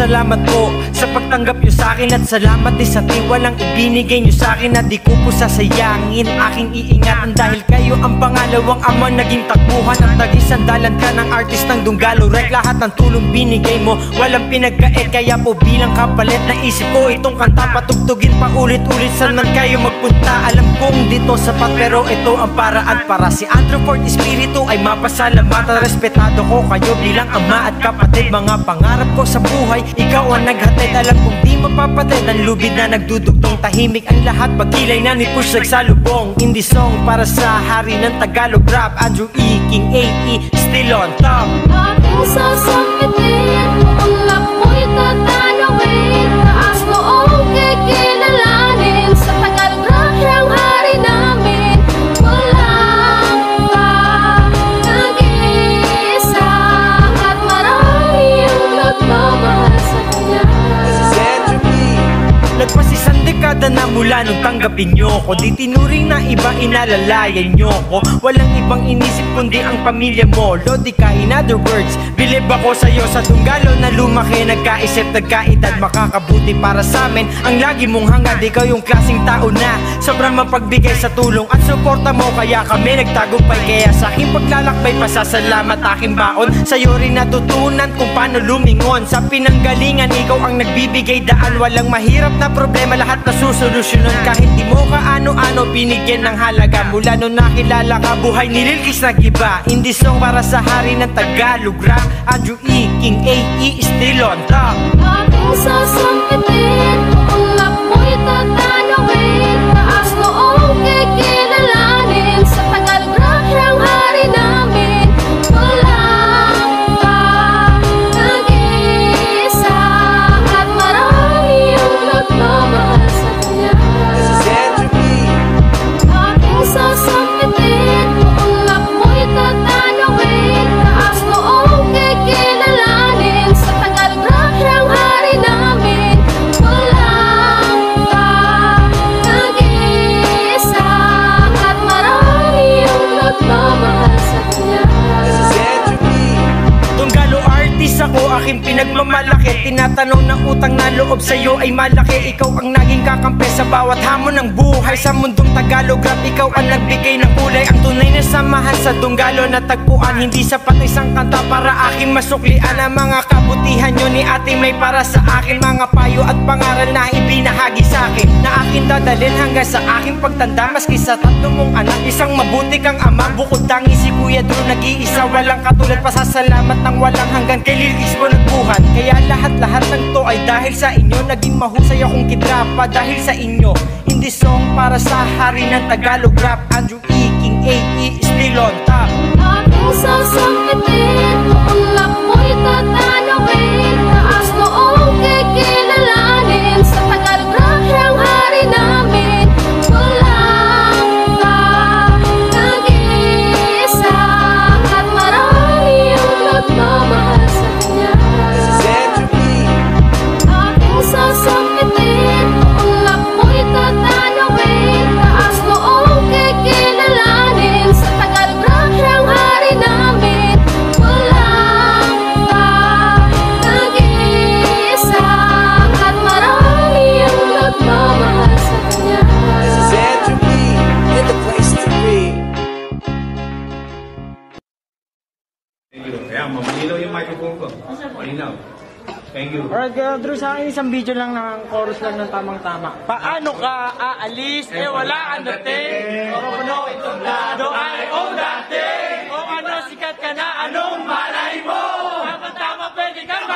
Salamat po sa pagtanggap nyo sa akin at salamat din sa tiwalang ibinigay nyo sa akin na di ko po sasayangin. Aking iingatan dahil kayo ang pangalawang ama, naging takbuhan at naging sandalan ka ng artist ng Dunggalo Rec. Lahat ng tulong binigay mo, walang pinagkait, kaya po bilang kapalit na isip ko itong kanta patugtugin pa ulit-ulit. Saan man kayo magpunta, alam kong dito sapat, pero ito ang paraan para si Andrew Fort Espiritu ay mapasalamatan. Respetado ko kayo bilang ama at kapatid. Mga pangarap ko sa buhay, ikaw ang naghatid. Alam kong di mapapatid ang lubid na nagdudugtong. Tahimik ang lahat pagkilay na ni Push nagsalubong. Indie song para sa hari ng Tagalog rap, Andrew E. King A.E. still on top. Aking sasakitin, kung ako'y tatanawin, taas noong kikilalanin. Sa Tagalog rap siyang hari namin, walang nag-iisa at marami ang nagmamahal sa kanya. Lagpas isang dekada na mula nung tanggapin nyo ko, di tinuring na iba inalalayan nyo ko. Walang ibang inisip kundi ang pamilya mo, Lodi ka. In other words, bilib ako sa'yo sa Dunggalo na lumaki, nagkaisip, nagkaedad, makakabuti para sa amin. Ang lagi mong hangad, ikaw yung klaseng tao na sobrang mapagbigay sa tulong at suporta mo, kaya kami nagtagumpay. Kaya sa aking paglalakbay, pasasalamat aking baon. Sa'yo rin natutunan kung paano lumingon. Sa pinanggalingan, ikaw ang nagbibigay daan. Walang mahirap na problema, lahat na susolusyonan. Kahit di mo ka ano-ano, binigyan ng halaga. Mula nung nakilala ka, buhay nililkis nag-iba. Indie song para sa hari ng Tagalog rap, Andrew E. King A.E. still on top. Aking sasakitin, kung ako'y tatanawin, taas noong kikilalanin. Sa Tagalog rap siyang hari namin, walang nag-iisa at marami ang nagmamahal sa kanya. Aking sasakitin, kung ako'y tatanawin, taas noong kikilalanin. Sa Tagalog rap siyang hari namin, walang nag-iisa at marami ang nagmamahal sa kanya. Dunggalo artist ako, aking pinagmamalaki. Tinatanong ng utang na loob sa'yo ay malaki. Ikaw ang naging kakampi sa bawat hamon ng buhay. Sa mundong Tagalog rap, ikaw ang nagbigay ng kulay. Ang tunay na samahan sa Dunggalo na tagpuan. Hindi sapat isang kanta para aking masuklian. Ang mga kabutihan nyo ni ate may para sa akin. Mga payo at pangaral na ibinahagi sa akin, na akin dadalhin hanggang sa aking pagtanda. Maski sa tatlo mong anak, isang mabuti kang ama. Bukod tangi si Kuya Drew, nag-iisa, walang katulad. Pasasalamat ng walang hanggan, kay Lilgis mo nagbuhat. Kaya lahat-lahat ng to ay dahil sa inyo. Naging mahusay akong kidrapa dahil sa inyo. Indie song para sa hari ng Tagalog rap, Andrew E. King A.E. still on top. Aking sasakitin, kung ako'y tatanawin, taas noong kikilalanin. Sa Tagalog rap siyang hari namin, walang nag-iisa at marami ang nagmamahal sa kanya. Aking sasakitin, kung ako'y tatanawin, taas noong kikilalanin. Sa Tagalog rap siyang hari namin, walang nag-iisa at marami ang nagmamahal sa kanya. Thank you. Kaya mamalilaw yung microphone ko. Malinaw. Thank you. Alright, Drew, sa akin isang video lang ng chorus lang ng tamang-tama. Paano ka aalis? Wala kang dating. Ano, itublado ay dating. Kung ano, sikat ka na, anong malay mo? Tama-tama, pwede kang